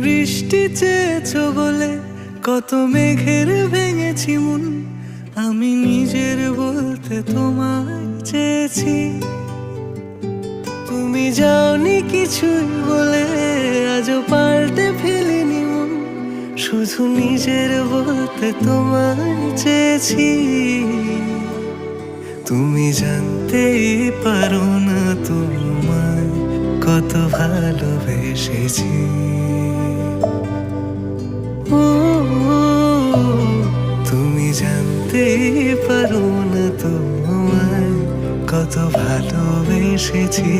বৃষ্টি চেয়েছো বলে কত মেঘের ভেঙেছি মন, আমি নিজের বলতে তোমায় চেয়েছি। তুমি যাওনি কিছুই বলে আজও পাল্টে ফেলিনি মন, শুধু নিজের বলতে তোমায় চেয়েছি। তুমি জানতেই পারো না তোমায় কত ভালোবেসেছি। ও তুমি জানতেই পারো না তোমায় কত ভালোবেসেছি।